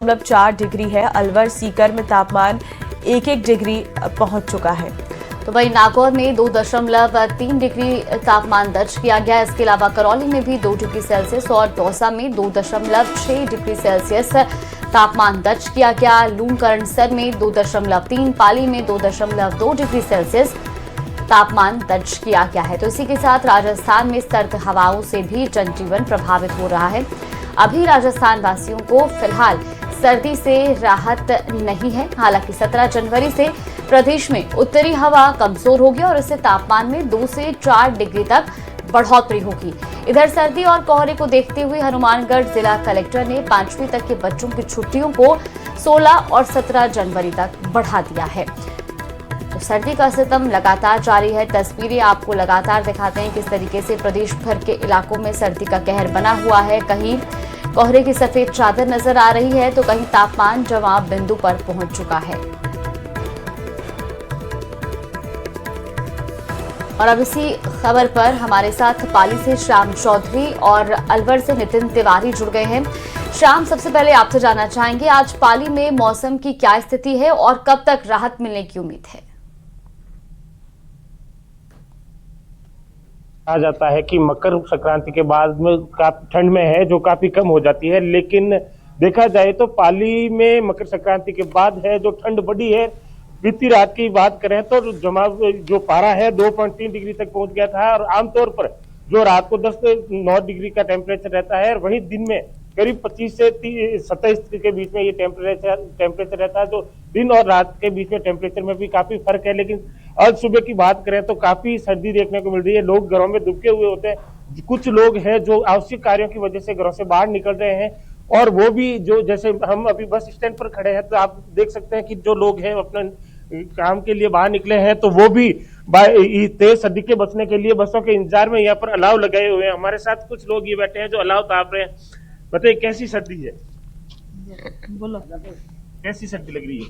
4 degree है। अलवर सीकर में तापमान 1 डिग्री पहुंच चुका है। तो वहीं नागौर में 2.3 डिग्री तापमान दर्ज किया गया। इसके अलावा करौली में भी 2 डिग्री सेल्सियस और दौसा में 2.6 डिग्री सेल्सियस तापमान दर्ज किया गया। लूणकरणसर में 2.3, पाली में 2.2 डिग्री सेल्सियस तापमान दर्ज किया गया है। तो इसी के साथ राजस्थान में सर्द हवाओं से भी जनजीवन प्रभावित हो रहा है। अभी राजस्थान वासियों को फिलहाल सर्दी से राहत नहीं है। हालांकि 17 जनवरी से प्रदेश में उत्तरी हवा कमजोर होगी और इससे तापमान में 2 से 4 डिग्री तक बढ़ोतरी होगी। इधर सर्दी और कोहरे को देखते हुए हनुमानगढ़ जिला कलेक्टर ने 5वीं तक के बच्चों की छुट्टियों को 16 और 17 जनवरी तक बढ़ा दिया है। तो सर्दी का सितम लगातार जारी है। तस्वीरें आपको लगातार दिखाते हैं किस तरीके से प्रदेश भर के इलाकों में सर्दी का कहर बना हुआ है। कहीं कोहरे की सफेद चादर नजर आ रही है तो कहीं तापमान जमाव बिंदु पर पहुंच चुका है। और अब इसी खबर पर हमारे साथ पाली से श्याम चौधरी और अलवर से नितिन तिवारी जुड़ गए हैं। श्याम, सबसे पहले आपसे जानना चाहेंगे आज पाली में मौसम की क्या स्थिति है और कब तक राहत मिलने की उम्मीद है? कहा जाता है कि मकर संक्रांति के बाद में काफी ठंड में है जो काफी कम हो जाती है, लेकिन देखा जाए तो पाली में मकर संक्रांति के बाद है जो ठंड बढ़ी है। बीती रात की बात करें तो जो पारा है 2.3 डिग्री तक पहुंच गया था और आमतौर पर जो रात को 10 से 9 डिग्री का टेम्परेचर रहता है और वहीं दिन में करीब 25 से 27 के बीच में ये टेम्परेचर रहता है। तो दिन और रात के बीच में टेम्परेचर में भी काफी फर्क है। लेकिन आज सुबह की बात करें तो काफी सर्दी देखने को मिल रही है। लोग घरों में दुबके हुए होते हैं। कुछ लोग हैं जो आवश्यक कार्यों की वजह से घरों से बाहर निकल रहे हैं और वो भी जो जैसे हम अभी बस स्टैंड पर खड़े हैं तो आप देख सकते हैं कि जो लोग हैं अपने काम के लिए बाहर निकले हैं तो वो भी तेज सर्दी के बचने के लिए बसों के इंतजार में यहाँ पर अलाव लगाए हुए हैं। हमारे साथ कुछ लोग ये बैठे हैं जो अलाव ताप रहे हैं। बताइए कैसी सर्दी है? बोलो, कैसी सर्दी लग रही है?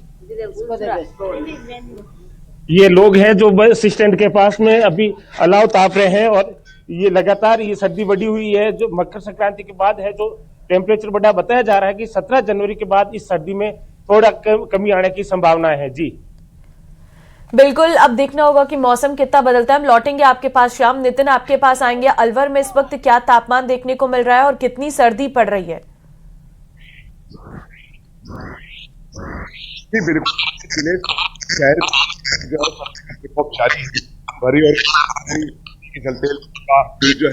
ये लोग हैं जो बस स्टैंड के पास में अभी अलाव ताप रहे हैं और ये लगातार ये सर्दी बढ़ी हुई है जो मकर संक्रांति के बाद है। जो टेम्परेचर बढ़ा, बताया जा रहा है कि 17 जनवरी के बाद इस सर्दी में थोड़ा कमी आने की संभावना है। जी बिल्कुल, अब देखना होगा कि मौसम कितना बदलता है। हम लौटेंगे आपके पास श्याम। नितिन, आपके पास आएंगे। अलवर में इस वक्त क्या तापमान देखने को मिल रहा है और कितनी सर्दी पड़ रही है? जी बिल्कुल, शहर बहुत सारी भरी और के चलते का जो है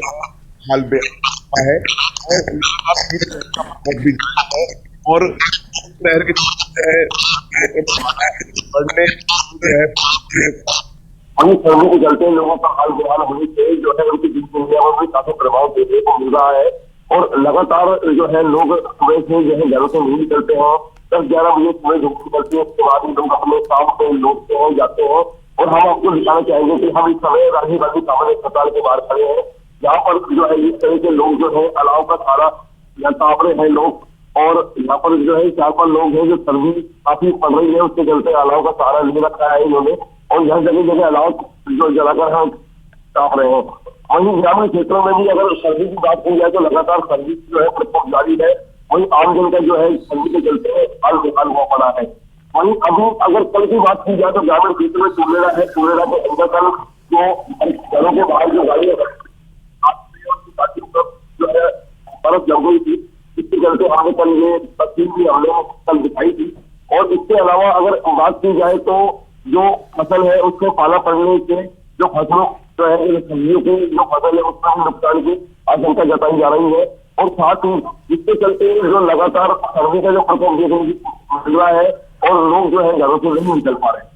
हाल बेहाल है और शहर के बढ़ने सर्दी के चलते लोगों का हाल बेहाल होने से जो है उनकी दिनचर्या में भी काफी प्रभाव देखने को मिल रहा है। और लगातार जो है लोग सुबह से जो है घरों से नहीं निकलते हैं। 10-11 बजे सुबह धूप निकलती है, उसके बाद ही लोग अपने काम पे लौटते हैं, जाते हैं। और हम आपको दिखाना चाहेंगे कि हम इस समय राजीव गांधी सामान्य अस्पताल के बाहर खड़े हैं, जहाँ पर जो है इस तरह के लोग जो है अलाव का सारा ताप रहे हैं लोग। और यहाँ पर जो है 4-5 लोग हैं जो सर्दी काफी पड़ रही है, उसके चलते अलाव का सहारा ले रखा है इन्होंने और यहाँ जगह जगह अलाव जो जलाकर हम ताप रहे हैं। वहीं ग्रामीण क्षेत्रों में भी अगर सर्दी की बात की जाए तो लगातार सर्दी जो है प्रकोप जारी है। वहीं आमजन का जो है सर्दी के चलते हाल बेहाल हुआ पड़ा है। वहीं अभी अगर कल की बात की जाए तो ग्रामीण क्षेत्र में टूलेरा है। टूलेरा के अंदर कल जो घरों के बाहर जो गाड़ी जो है बर्फ जम गई थी, इसके चलते हमने कल ये तस्वीर भी हमने कल दिखाई थी। और इसके अलावा अगर बात की जाए तो जो फसल है उसको पाला पड़ने से जो फसलों जो है सब्जियों की जो फसल है उसका नुकसान की आशंका जताई जा रही है। और साथ ही इसके चलते जो लगातार सर्दी का जो प्रकोप देखने को मिल रहा है और लोग जो है घरों से नहीं निकल पा रहे हैं।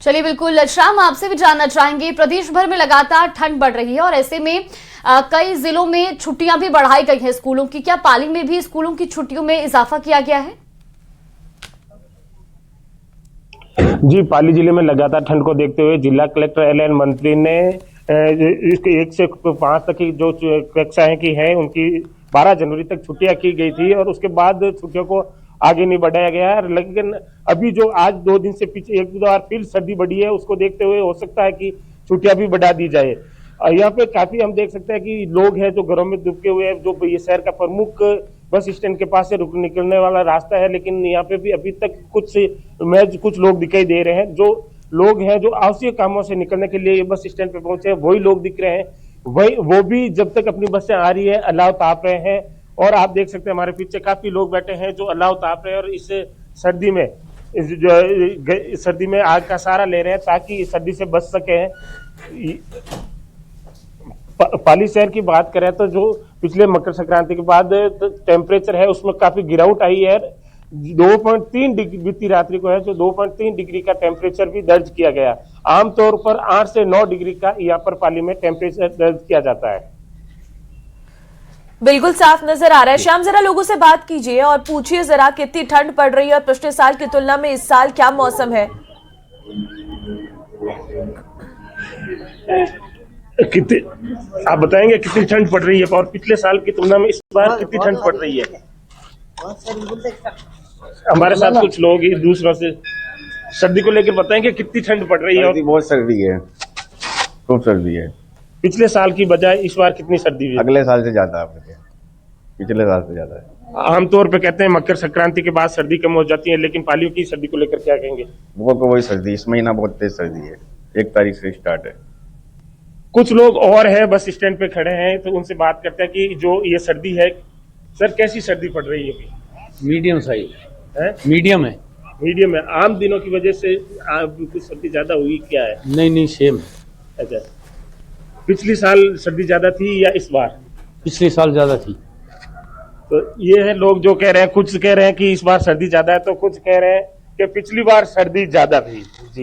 चलिए बिल्कुल श्याम, आपसे भी जानना चाहेंगे, प्रदेश भर में लगातार ठंड बढ़ रही है और ऐसे में कई जिलों में छुट्टियां भी बढ़ाई गई हैं स्कूलों की। क्या पाली में भी स्कूलों की छुट्टियों में इजाफा किया गया है? जी, पाली जिले में लगातार ठंड को देखते हुए जिला कलेक्टर एल एन मंत्री ने इसके 1 से 5 तक की जो कक्षाएं की हैं उनकी 12 जनवरी तक छुट्टियां की गई थी और उसके बाद छुट्टियों को आगे नहीं बढ़ाया गया है। लेकिन अभी जो आज 2 दिन से पीछे एक बार फिर सर्दी बढ़ी है, उसको देखते हुए हो सकता है कि छुट्टियां भी बढ़ा दी जाए। यहाँ पे काफी हम देख सकते हैं कि लोग हैं जो घरों में दुबके हुए हैं। जो ये शहर का प्रमुख बस स्टैंड के पास से निकलने वाला रास्ता है, लेकिन यहाँ पे भी अभी तक कुछ लोग दिखाई दे रहे हैं। जो लोग हैं जो आवश्यक कामों से निकलने के लिए बस स्टैंड पे पहुंचे हैं, वही लोग दिख रहे हैं। वो भी जब तक अपनी बसें आ रही है अलाव ताप रहे हैं। और आप देख सकते हैं हमारे पीछे काफी लोग बैठे हैं जो अलाव ताप रहे हैं और इस सर्दी में आग का सहारा ले रहे हैं ताकि सर्दी से बच सके। पाली शहर की बात करें तो जो पिछले मकर संक्रांति के बाद टेम्परेचर है उसमें काफी गिरावट आई है। 2.3 डिग्री बीती रात्रि को है जो 2.3 डिग्री का टेम्परेचर भी दर्ज किया गया। आमतौर पर 8 से 9 डिग्री का यहाँ पर पाली में टेम्परेचर दर्ज किया जाता है। बिल्कुल साफ नजर आ रहा है। श्याम, जरा लोगों से बात कीजिए और पूछिए जरा कितनी ठंड पड़ रही है और पिछले साल की तुलना में इस साल क्या मौसम है। कितनी आप बताएंगे कितनी ठंड पड़ रही है और पिछले साल की तुलना में इस बार कितनी ठंड पड़ रही है? हमारे साथ कुछ लोग ही दूसरों से सर्दी को लेकर बताएंगे कितनी ठंड पड़ रही है। और बहुत सर्दी है, खूब सर्दी है। पिछले साल की बजाय इस बार कितनी सर्दी हुई? अगले साल से ज्यादा है, पिछले साल से ज्यादा है। आमतौर पे कहते हैं मकर संक्रांति के बाद सर्दी कम हो जाती है, लेकिन पालियों की सर्दी को लेकर क्या कहेंगे? वही सर्दी, इस महीना बहुत तेज सर्दी है, 1 तारीख से स्टार्ट है। कुछ लोग और हैं बस स्टैंड पे खड़े हैं तो उनसे बात करते हैं कि जो ये सर्दी है, सर कैसी सर्दी पड़ रही है? मीडियम साइज है, मीडियम है। मीडियम है। आम दिनों की वजह से कुछ सर्दी ज्यादा हुई क्या है? नहीं सेम है। अच्छा, पिछली साल सर्दी ज्यादा थी या इस बार? पिछले साल ज्यादा थी। तो ये है लोग जो कह रहे हैं, कुछ कह रहे हैं कि इस बार सर्दी ज्यादा है तो कुछ कह रहे हैं कि पिछली बार सर्दी ज्यादा थी। जी।